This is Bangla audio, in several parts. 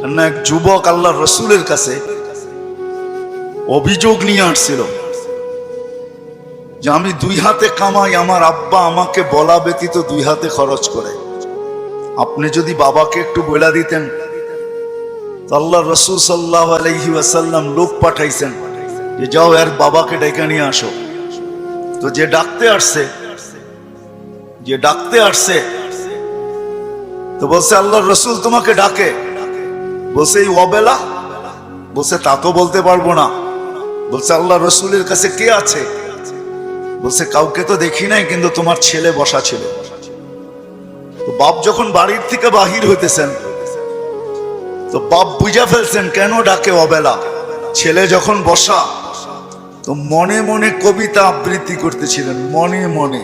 না এক যুবক আল্লাহ রসুলের কাছে অভিযোগ নিয়ে আসছিল যে আমি 2 হাতে কামাই, আমার আব্বা আমাকে বলা ব্যতীত 2 হাতে খরচ করে। আপনি যদি বাবাকে একটু বলে দিতেন। আল্লাহ রসুল সাল্লাল্লাহু আলাইহি ওয়াসাল্লাম লোক পাঠাইছেন যে যাও এর বাবাকে ডেকে নিয়ে আসো। তো যে ডাকতে আসছে তো বলছে আল্লাহ রসুল তোমাকে ডাকে। বলছে এই অবেলা? বলছে তা তো বলতে পারবো না। বলছে আল্লাহ রসুলের কাছে কে আছে? বলছে কাউকে তো দেখি নাই, কিন্তু তোমার ছেলে বসা ছিল। তো বাপ যখন বাড়ির থেকে বাহির হইতেছেন তো বাপ বুঝা ফেলছেন কেন ডাকে অবেলা। ছেলে যখন বসা তো মনে মনে কবিতা আবৃত্তি করতেছিলেন, মনে মনে।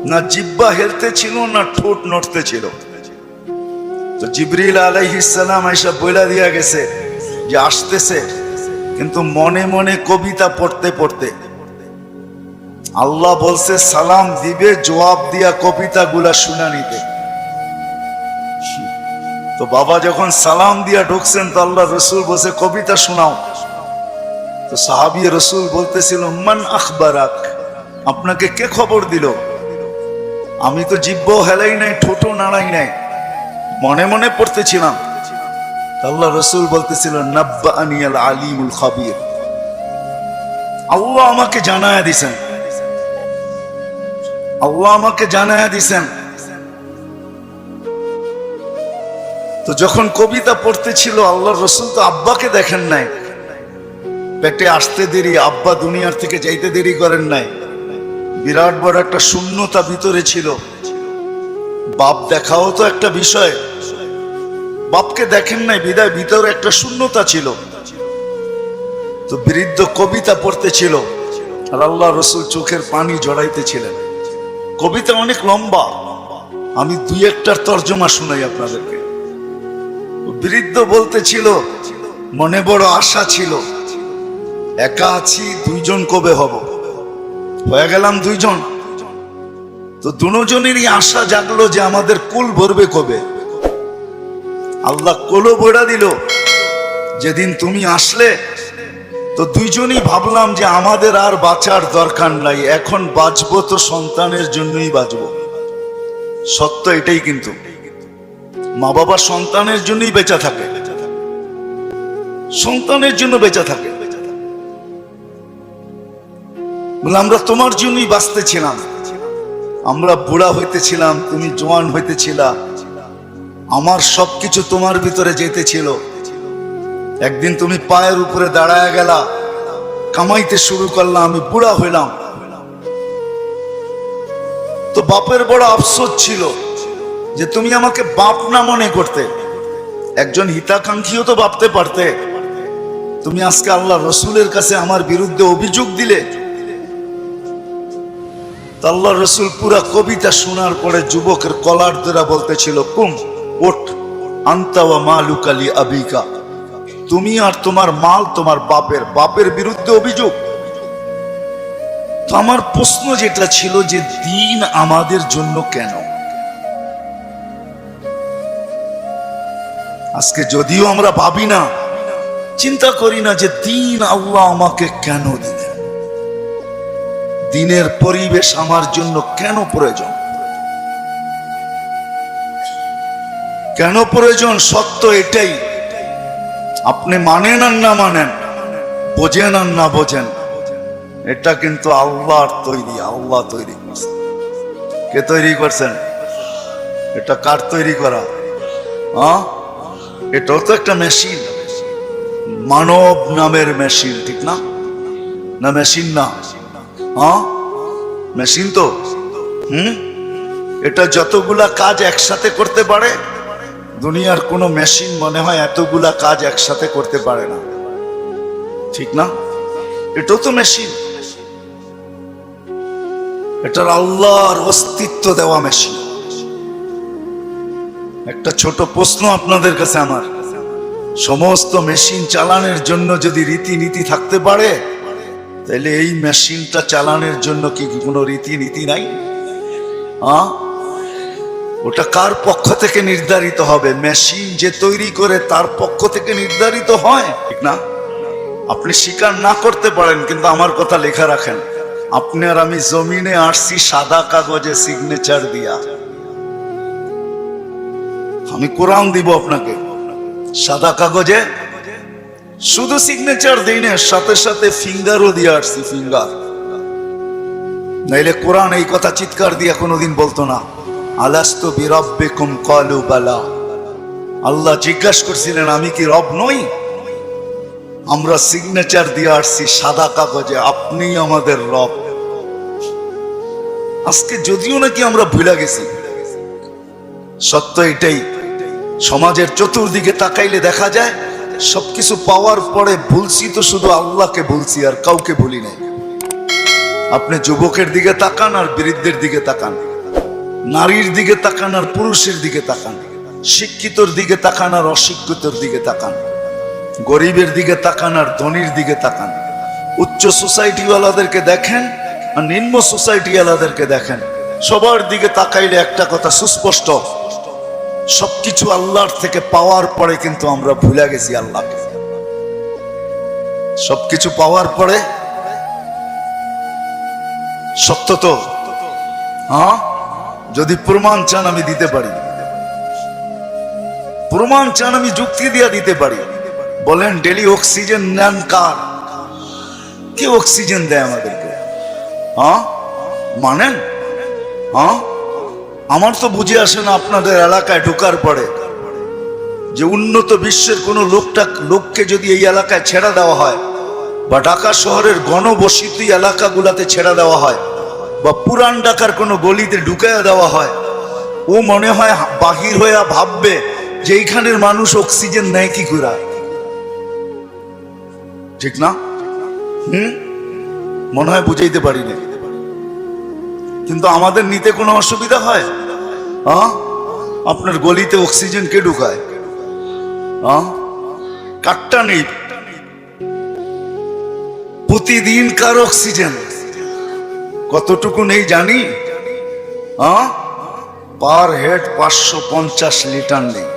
না জিহ্বা হেলতে ছিল না ঠোঁট নড়তে ছিল। তো জিবরিল আলাইহিস সালাম আয়েশা বইলা দিয়া গেছে যে আসতেছে, কিন্তু মনে মনে কবিতা পড়তে পড়তে। আল্লাহ বলছে সালাম দিবে, জবাব দিয়া কবিতা গুলা শুনা নিতে। তো বাবা যখন সালাম দিয়া ঢুকছেন তো আল্লাহ রসুল বলছে কবিতা শোনাও। তো সাহাবী রসুল বলতেছিল মান আখবারাক, আপনাকে কে খবর দিল? আমি তো জিহ্বাও হেলাই নাই, ঠোঁটও নাড়াই নাই, মনে মনে পড়তেছিলাম। আল্লাহ রসুল বলতেছিল নাব্বাআনি আল আলিমুল খাবীর, আল্লাহ আমাকে জানায়া দিছেন, আল্লাহ আমাকে জানায়া দিছেন। তো যখন কবিতা পড়তেছিল আল্লাহ রসুল তো আব্বাকে দেখেন নাই, পেটে আসতে দেরি, আব্বা দুনিয়ার থেকে যাইতে দেরি করেন নাই। বিরাট বড় একটা শূন্যতা ভিতরে ছিল। বাপ দেখাও তো একটা বিষয়, বাপকে দেখেন নাই বিদায় ভিতরে একটা শূন্যতা ছিল। তো বৃদ্ধ কবিতা পড়তেছিল আর আল্লাহ রসুল চোখের পানি জড়াইতেছিলেন। কবিতা অনেক লম্বা, আমি 2-1টার তর্জমা শুনাই আপনাদেরকে। বৃদ্ধ বলতেছিল মনে বড় আশা ছিল, একা আছি, 2 জন কবে হব? হয়ে গেলাম 2 জন। তো দুজনেরই আশা জাগলো যে আমাদের কুল ভরবে কবে। আল্লাহ কোলো বড়া দিল যেদিন তুমি আসলে। তো 2 জনই ভাবলাম যে আমাদের আর বাঁচার দরকার নাই, এখন বাঁচবো তো সন্তানের জন্যই বাঁচবো। সত্য এটাই, কিন্তু মা বাবা সন্তানের জন্যই বেঁচে থাকে, সন্তানের জন্য বেঁচে থাকে। বলে আমরা তোমার জন্যই বাঁচতেছিলাম, আমরা বুড়া হইতেছিলাম, তুমি জওয়ান হইতেছিলা, আমার সবকিছু তোমার ভিতরে যেতেছিল। একদিন তুমি পায়ের উপরে দাঁড়ায় গেলা, কামাইতে শুরু করলাম, আমি বুড়া হইলাম। তো বাপের বড় আফসোস ছিল যে তুমি আমাকে বাপ না মনে করতে, একজন হিতাকাঙ্ক্ষীও তো ভাবতে পারতে। তুমি আজকে আল্লাহ রসুলের কাছে আমার বিরুদ্ধে অভিযোগ দিলে। আল্লাহ রসুল পুরা কবিতা শোনার পরে যুবকের কলার ধরে বলতেছিল কুম ওঠ, আনতা ওয়া মালুকা লি আবিকা, তুমি আর তোমার মাল তোমার বাপের, বাপের বিরুদ্ধে অভিযোগ। তো আমার প্রশ্ন যেটা ছিল যে দিন আমাদের জন্য কেন? আজকে যদিও আমরা ভাবি না, চিন্তা করি না যে দিন আল্লাহ আমাকে কেন দিলেন, দিনের পরিবেশ আমার জন্য কেন প্রয়োজন, কেন প্রয়োজন? সত্য এটাই, আপনি মানেন আর না মানেন, বোঝেন আর না বোঝেন, এটা কিন্তু আল্লাহর তৈরি, আল্লাহ তৈরি করছেন। কে তৈরি করছেন? এটা কার তৈরি করা? এটাও তো একটা মেশিন, মানব নামের মেশিন, ঠিক না? না মেশিন না? মেশিন তো। এটা যতগুলা কাজ একসাথে করতে পারে, দুনিয়ার কোনো মেশিন মনে হয় এতগুলা কাজ একসাথে করতে পারে না, ঠিক না? এটাও তো মেশিন, এটার আল্লাহর অস্তিত্ব দেওয়া মেশিন। একটা ছোট প্রশ্ন আপনাদের কাছে আমার, সমস্ত মেশিন চালানোর জন্য যদি রীতিনীতি থাকতে পারে, তাহলে এই মেশিনটা চালানোর জন্য কি কোনো রীতিনীতি নাই? ওটা কার পক্ষ থেকে নির্ধারিত হবে? মেশিন যে তৈরি করে তার পক্ষ থেকে নির্ধারিত হয়, ঠিক না? আপনি স্বীকার না করতে পারেন, কিন্তু আমার কথা লেখা রাখেন, আপনি আর আমি জমিনে আসছি সাদা কাগজে সিগনেচার দিয়া। আমি কোরআন দিব আপনাকে, সাদা কাগজে শুধু সিগনেচার দিই না, সাথে সাথে ফিঙ্গারও দিয়ে আসছি, ফিঙ্গার। নাইলে কোরআন এই কথা চিৎকার দিয়ে কোনোদিন বলতো না, আলাস্তু বিরাব্বিকুম ক্বালু বালা। আল্লাহ জিজ্ঞাসা করছিলেন আমি কি রব নই? আমরা সিগনেচার দিয়ে আসছি সাদা কাগজে, আপনি আমাদের রব। আজকে যদিও নাকি আমরা ভুলে গেছি, সত্য এটাই, সমাজের চতুর্দিকে তাকাইলে দেখা যায় সবকিছু পাওয়ার পরে ভুলছি তো শুধু আল্লাহকে ভুলছি, আর কাউকে ভুলি নাই। আপনি যুবকের দিকে তাকান আর বৃদ্ধের দিকে তাকান, নারীর দিকে তাকান আর পুরুষের দিকে তাকান, শিক্ষিতর দিকে তাকান আর অশিক্ষিতর দিকে তাকান, গরিবের দিকে তাকান আর ধনীর দিকে তাকান, উচ্চ সোসাইটিওয়ালাদেরকে দেখেন আর নিম্ন সোসাইটিওয়ালাদেরকে দেখেন। সবার দিকে তাকাইলে একটা কথা সুস্পষ্ট, সবকিছু আল্লাহর থেকে পাওয়ার পরে কিন্তু আমরা ভুলে গেছি আল্লাহকে। সবকিছু পাওয়ার পরে, সত্য তো? হ্যাঁ, যদি প্রমাণ চান আমি দিতে পারি, প্রমাণ চান আমি যুক্তি দিয়ে দিতে পারি। বলেন ডেলি অক্সিজেন নেন কার? কে অক্সিজেন দেয় আমাদেরকে? হ্যাঁ মানেন? হ্যাঁ, আমার তো বুঝে আসে না আপনাদের এলাকায় ঢোকার পরে যে উন্নত বিশ্বের কোনো লোককে যদি এই এলাকায় ছেড়ে দেওয়া হয়, বা ঢাকা শহরের ঘনবসতি এলাকাগুলাতে ছেড়ে দেওয়া হয়, বা পুরান ঢাকার কোনো গলিতে ঢুকাইয়া দেওয়া হয়, ও মনে হয় বাহির হইয়া ভাববে যে এইখানের মানুষ অক্সিজেন নেয় কি করে, ঠিক না? মনে হয় বুঝাইতে পারি না, কিন্তু আমাদের নিতে কোনো অসুবিধা হয়? আপনার গলিতে অক্সিজেন কে ঢুকায়? কাটটা নেই, প্রতিদিন কার অক্সিজেন কতটুকু নেই জানি? পার হেড 550 লিটার নেই।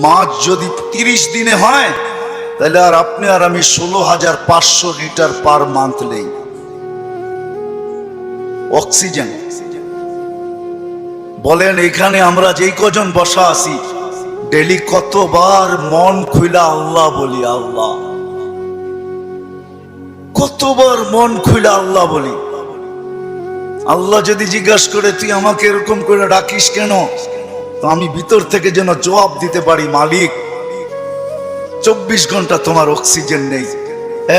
মাছ যদি 30 দিনে হয়, তাহলে আর আপনি আর আমি 16,500 লিটার পার মান্থ নেই অক্সিজেন। বলেন এখানে আমরা যেই কজন বসা আছি, ডেলি কতবার মন খুইলা আল্লাহ বলি? আল্লাহ, কতবার মন খুইলা আল্লাহ বলি? আল্লাহ যদি জিজ্ঞাসা করে তুই আমাকে এরকম করে ডাকিস কেন, তো আমি ভিতর থেকে যেন জবাব দিতে পারি, মালিক 24 ঘন্টা তোমার অক্সিজেন নেই,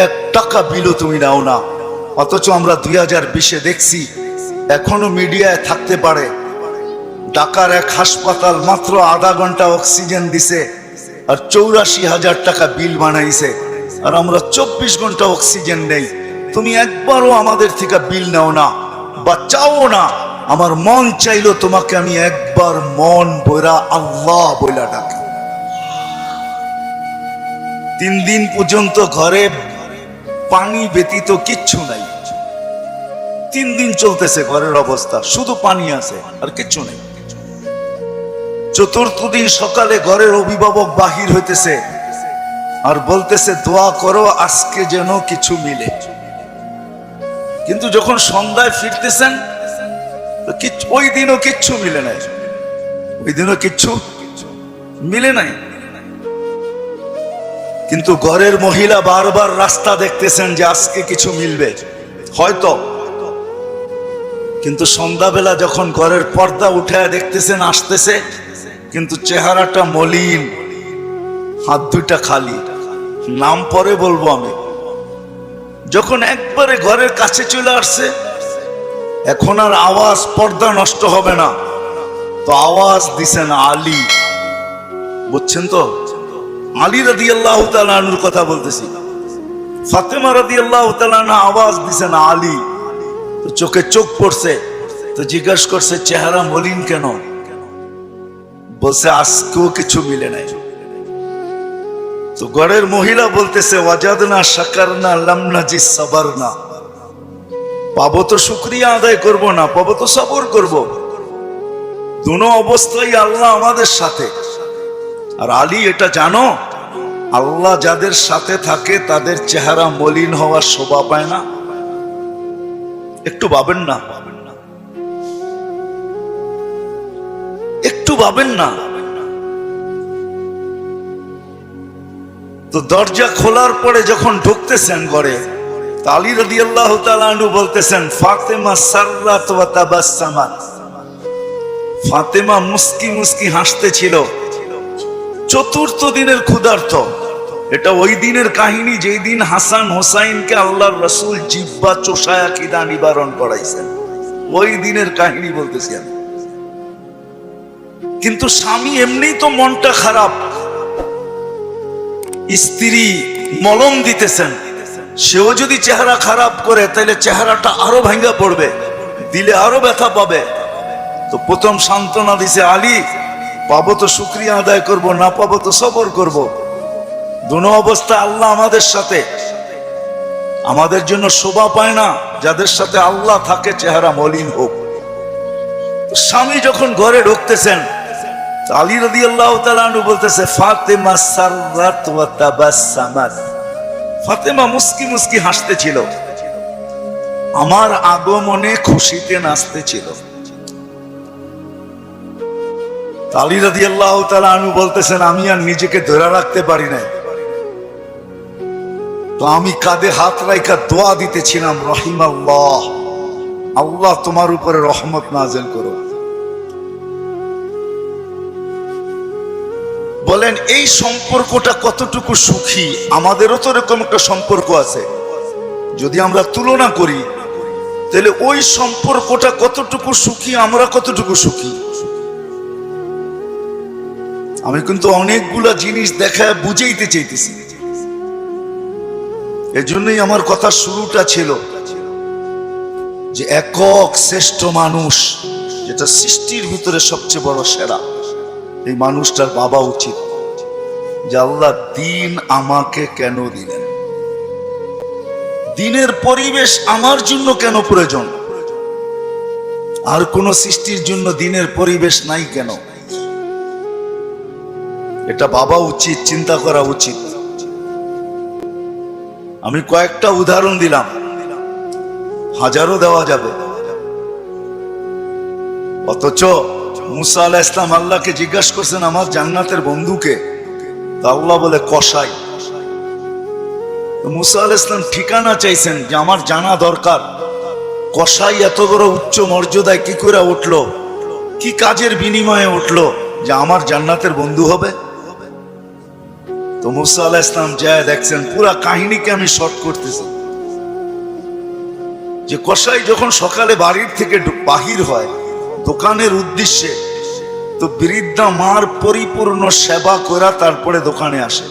1 টাকা বিলও তুমি নাও না। অথচ আমরা 2020-এ দেখছি, এখনো মিডিয়ায় থাকতে পারে, ঢাকার এক হাসপাতাল মাত্র আধা ঘন্টা অক্সিজেন দিছে আর 84,000 টাকা বিল বানাইছে, আর আমরা 24 ঘন্টা অক্সিজেন নেই। তুমি একবারও আমাদের থেকে বিল নাও না বা চাও না। আমার মন চাইলো তোমাকে আমি একবার মন বইরা আল্লাহ বইলা ডাকি। 3 দিন পর্যন্ত ঘরে পানি ব্যতীত কিচ্ছু নাই, 3 দিন চলতেছে ঘরের অবস্থা, শুধু পানি আছে আর কিচ্ছু নেই। 4র্থ দিন সকালে ঘরের অভিভাবক বাহির হইতেছে আর বলতেছে দোয়া করো আজকে যেন কিছু মিলে। কিন্তু যখন সন্ধ্যায় ফিরতেছেন, ওই দিনও কিচ্ছু মিলে নাই, ওই দিনও কিচ্ছু মিলে নাই। কিন্তু ঘরের মহিলা বারবার রাস্তা দেখতেছেন যে আজকে কিছু মিলবে হয়তো, কিন্তু সন্ধ্যাবেলা যখন ঘরের পর্দা উঠে দেখতেছেন আসতেছে, কিন্তু চেহারাটা মলিন, হাত দুইটা খালি। নাম পরে বলবো আমি। যখন একবারে ঘরের কাছে চলে আসছে, এখন আর আওয়াজ, পর্দা নষ্ট হবে না, তো আওয়াজ দিছেন আলী। বুঝছেন তো? আলী রাদিয়াল্লাহু তাআলা আনহুর কথা বলতেছি। ফাতেমা রাদিয়াল্লাহু তাআলা আনহা আওয়াজ দিছেন আলী। তো চোখে চোখ পড়ছে, তো জিজ্ঞাসা করছে চেহারা মলিন কেন? বলছে আজকেও কিছু মিলে নাই। তো ঘরের মহিলা বলতেছে ওয়াজাদনা শাকারনা লাম নাজিস সাবারনা, পাবো তো শুকরিয়া আদায় করব না, পাবো তো সবর করব। দুনো অবস্থায় আল্লাহ আমাদের সাথে। আর আলী এটা জানো, আল্লাহ যাদের সাথে থাকে তাদের চেহারা মলিন হওয়ার শোভা পায় না। একটু ভাবেন না, একটু ভাবেন না। তো দরজা খোলার পরে যখন ঢুকতেছেন ঘরে, আলী রাদিয়াল্লাহু তাআলা আনহু বলতেছেন, ফাতেমা সাররাত ওয়া তাবাসসামাত। ফাতেমা মুস্কি মুস্কি হাসতেছিল। চতুর্থ দিনের ক্ষুধার্ত। এটা ওই দিনের কাহিনী যেই দিন হাসান হোসাইনকে আল্লাহর রাসূল জিহ্বা চোষায়া খিদা নিবারণ করাইছেন। ওই দিনের কাহিনী বলতেছি আমি। কিন্তু স্বামী এমনি তো মনটা খারাপ, স্ত্রী মলম দিতেছেন, সেও যদি চেহারা খারাপ করে তাহলে চেহারাটা আরো ভাঙ্গা পড়বে, দিলে আরো ব্যথা পাবে। তো প্রথম সান্ত্বনা দিছে, আলী পাবো তো শুকরিয়া আদায় করব, না পাবো তো সবর করব। দুনো অবস্থা আল্লাহ আমাদের সাথে। আমাদের জন্য শোভা পায় না যাদের সাথে আল্লাহ থাকে চেহারা মলিন হোক। স্বামী যখন ঘরে ঢুকতেছেন, আলী রাদিয়াল্লাহু তাআলা আনহু বলতেছে, ফাতেমা সাররাত ওয়া তাবাসসামাত। ফাতেমা মুস্কি মুস্কি হাসতেছিল, আমার আগমনে খুশিতে নাচতেছিল। আলী রাদিয়াল্লাহু তাআলা আনহু বলতেছেন, আমি আর নিজেকে ধরে রাখতে পারি নাই, তো আমি কাঁধে হাত রাইখা দোয়া দিতেছিলাম, রহিমাল্লাহ, আল্লাহ তোমার উপরে রহমত নাযিল করো। বলেন এই সম্পর্কটা কতটুকু সুখী। আমাদেরও তো এরকম একটা সম্পর্ক আছে, যদি আমরা তুলনা করি তাহলে ওই সম্পর্কটা কতটুকু সুখী, আমরা কতটুকু সুখী। আমি কিন্তু অনেকগুলা জিনিস দেখায় বুঝাইতে চাইতেছি। এজন্যই আমার কথা শুরুটা ছিল যে একক শ্রেষ্ঠ মানুষ, যেটা সৃষ্টির ভিতরে সবচেয়ে বড় সেরা, এই মানুষটার ভাবা উচিত যে আল্লাহ দিন আমাকে কেন দিলেন, দিনের পরিবেশ আমার জন্য কেন প্রয়োজন, আর কোন সৃষ্টির জন্য দিনের পরিবেশ নাই কেন। এটা ভাবা উচিত, চিন্তা করা উচিত। আমি কয়েকটা উদাহরণ দিলাম, হাজারও দেওয়া যাবে। অথচ মুসা আলাইহিস সালাম আল্লাহকে জিজ্ঞাসা করছেন, আমার জান্নাতের বন্ধুকে? আল্লাহ বলে কসাই। মুসা আলাইহিস সালাম ঠিকানা চাইছেন যে আমার জানা দরকার, কসাই এত বড় উচ্চ মর্যাদায় কি করে উঠলো, কি কাজের বিনিময়ে উঠলো যে আমার জান্নাতের বন্ধু হবে। তো মুসা আলাইহিস সালাম যায় দেখছেন, পুরা কাহিনীকে আমি শর্ট করতেছি, যে কসাই যখন সকালে বাড়ির থেকে বাহির হয় দোকানের উদ্দেশ্যে, তো বৃদ্ধা মার পরিপূর্ণ সেবা করা তারপরে দোকানে আসে।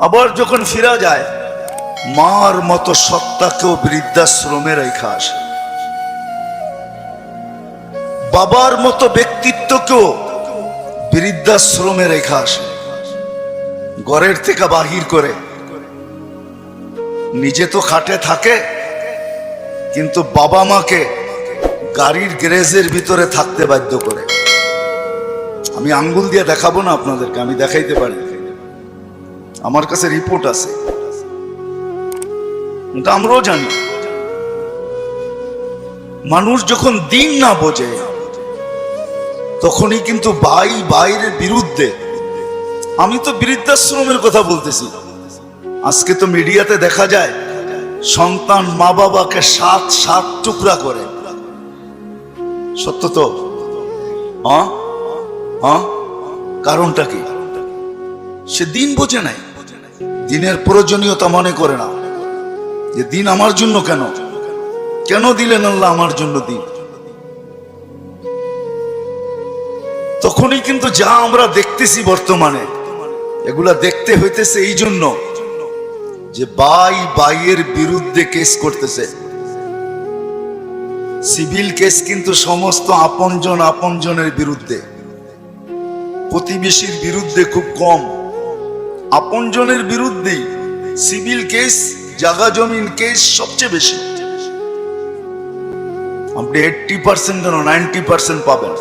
আবার যখন ফিরা যায়, মার মতো সত্তাকেও বৃদ্ধাশ্রমে রেখা আসে, বাবার মতো ব্যক্তিত্বকেও বৃদ্ধাশ্রমে রেখা আসে। ঘরের থেকে বাহির করে, নিজে তো খাটে থাকে, কিন্তু বাবা মাকে গাড়ির গ্যারেজের ভিতরে থাকতে বাধ্য করে। আমি আঙ্গুল দিয়ে দেখাবো না আপনাদেরকে, আমি দেখাইতে পারি, আমার কাছে রিপোর্ট আছে, কিন্তু আমরাও জানি। মানুষ যখন দিন না বোঝে তখনই কিন্তু ভাইয়ের বিরুদ্ধে। আমি তো বৃদ্ধাশ্রমের কথা বলতেছি। আজকে তো মিডিয়াতে দেখা যায় সন্তান মা বাবাকে সাত টুকরা করে। সত্য তো? কারণটা কি? সে দিন বোঝে নাই, দিনের প্রয়োজনীয়তা মনে করে না, যে দিন আমার জন্য কেন দিলেন আল্লাহ আমার জন্য দিন। তখনই কিন্তু যা আমরা দেখতেছি বর্তমানে, এগুলা দেখতে হইতেছে এই জন্য যে ভাইয়ের বিরুদ্ধে কেস করতেছে। সিভিল কেস কিন্তু সমস্ত আপনজনের বিরুদ্ধে, প্রতিবেশীর বিরুদ্ধে খুব কম, আপনজনের বিরুদ্ধেই সিভিল কেস, জায়গা জমিন কেস সবচেয়ে বেশি। আপনি 80% কেন 90% পাবেন।